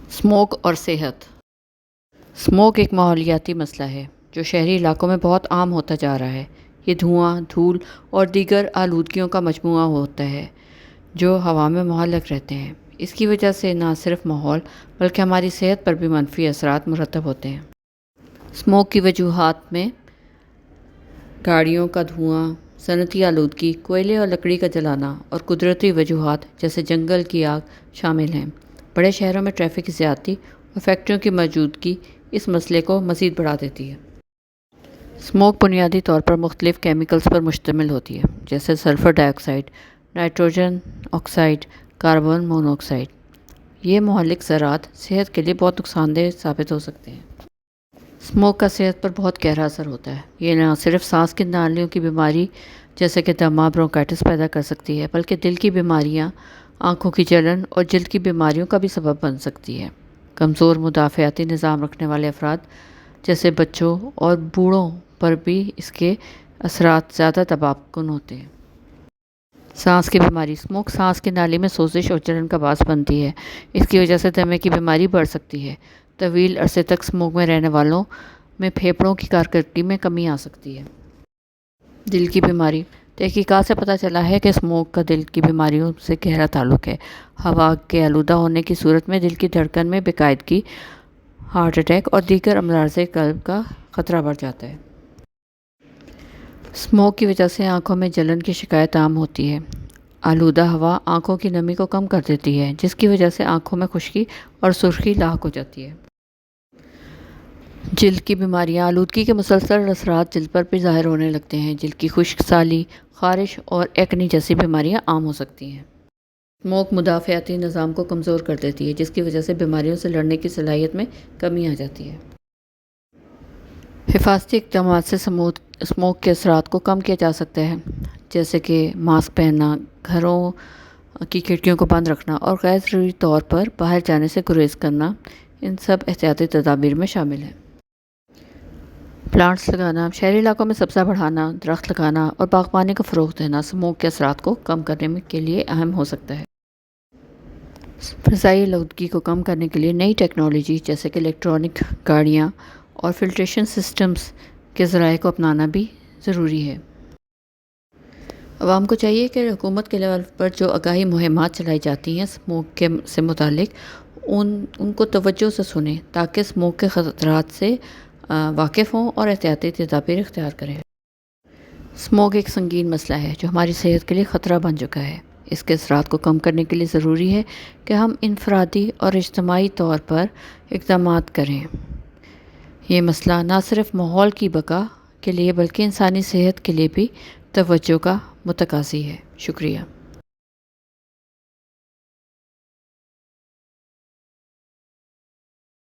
Smoke اور صحت۔ Smoke ایک ماحولیاتی مسئلہ ہے جو شہری علاقوں میں بہت عام ہوتا جا رہا ہے۔ یہ دھواں، دھول اور دیگر آلودگیوں کا مجموعہ ہوتا ہے جو ہوا میں معلق رہتے ہیں۔ اس کی وجہ سے نہ صرف ماحول بلکہ ہماری صحت پر بھی منفی اثرات مرتب ہوتے ہیں۔ اسموک کی وجوہات میں گاڑیوں کا دھواں، صنعتی آلودگی، کوئلے اور لکڑی کا جلانا اور قدرتی وجوہات جیسے جنگل کی آگ شامل ہیں۔ بڑے شہروں میں ٹریفک کی زیادتی اور فیکٹریوں کی موجودگی اس مسئلے کو مزید بڑھا دیتی ہے۔ اسموک بنیادی طور پر مختلف کیمیکلز پر مشتمل ہوتی ہے جیسے sulphur dioxide, nitrogen oxide, carbon monoxide. یہ مہلک ذرات صحت کے لیے بہت نقصان دہ ثابت ہو سکتے ہیں۔ اسموک کا صحت پر بہت گہرا اثر ہوتا ہے۔ یہ نہ صرف سانس کی نالیوں کی بیماری جیسے کہ دمہ، برونکائٹس پیدا کر سکتی ہے بلکہ دل کی بیماریاں، آنکھوں کی جلن اور جلد کی بیماریوں کا بھی سبب بن سکتی ہے۔ کمزور مدافعتی نظام رکھنے والے افراد جیسے بچوں اور بوڑھوں پر بھی اس کے اثرات زیادہ دباؤ کن ہوتے ہیں۔ سانس کی بیماری۔ اسموک سانس کی نالی میں سوزش اور جلن کا باعث بنتی ہے۔ اس کی وجہ سے دمے کی بیماری بڑھ سکتی ہے۔ طویل عرصے تک اسموک میں رہنے والوں میں پھیپھڑوں کی کارکردگی میں کمی آ سکتی ہے۔ دل کی بیماری۔ تحقیقات سے پتہ چلا ہے کہ اسموک کا دل کی بیماریوں سے گہرا تعلق ہے۔ ہوا کے آلودہ ہونے کی صورت میں دل کی دھڑکن میں بے قاعدگی، ہارٹ اٹیک اور دیگر امراض قلب کا خطرہ بڑھ جاتا ہے۔ اسموک کی وجہ سے آنکھوں میں جلن کی شکایت عام ہوتی ہے۔ آلودہ ہوا آنکھوں کی نمی کو کم کر دیتی ہے جس کی وجہ سے آنکھوں میں خشکی اور سرخی لاحق ہو جاتی ہے۔ جلد کی بیماریاں۔ آلودگی کے مسلسل اثرات جلد پر بھی ظاہر ہونے لگتے ہیں۔ جلد کی خشک سالی، خارش اور ایکنی جیسی بیماریاں عام ہو سکتی ہیں۔ اسموک مدافعتی نظام کو کمزور کر دیتی ہے جس کی وجہ سے بیماریوں سے لڑنے کی صلاحیت میں کمی آ جاتی ہے۔ حفاظتی اقدامات سے اسموک کے اثرات کو کم کیا جا سکتا ہے جیسے کہ ماسک پہننا، گھروں کی کھڑکیوں کو بند رکھنا اور غیر ضروری طور پر باہر جانے سے گریز کرنا ان سب احتیاطی تدابیر میں شامل ہیں۔ پلانٹس لگانا۔ شہری علاقوں میں سبزہ بڑھانا، درخت لگانا اور باغبانی کو فروغ دینا اسموک کے اثرات کو کم کرنے کے لیے اہم ہو سکتا ہے۔ فضائی آلودگی کو کم کرنے کے لیے نئی ٹیکنالوجی جیسے کہ الیکٹرانک گاڑیاں اور فلٹریشن سسٹمز کے ذرائع کو اپنانا بھی ضروری ہے۔ عوام کو چاہیے کہ حکومت کے لیول پر جو آگاہی مہمات چلائی جاتی ہیں اسموک سے متعلق ان کو توجہ سے سنیں تاکہ اسموک کے خطرات سے واقف ہوں اور احتیاطی تدابیر اختیار کریں۔ اسموک ایک سنگین مسئلہ ہے جو ہماری صحت کے لیے خطرہ بن چکا ہے۔ اس کے اثرات کو کم کرنے کے لیے ضروری ہے کہ ہم انفرادی اور اجتماعی طور پر اقدامات کریں۔ یہ مسئلہ نہ صرف ماحول کی بقا کے لیے بلکہ انسانی صحت کے لیے بھی توجہ کا متقاضی ہے۔ شکریہ۔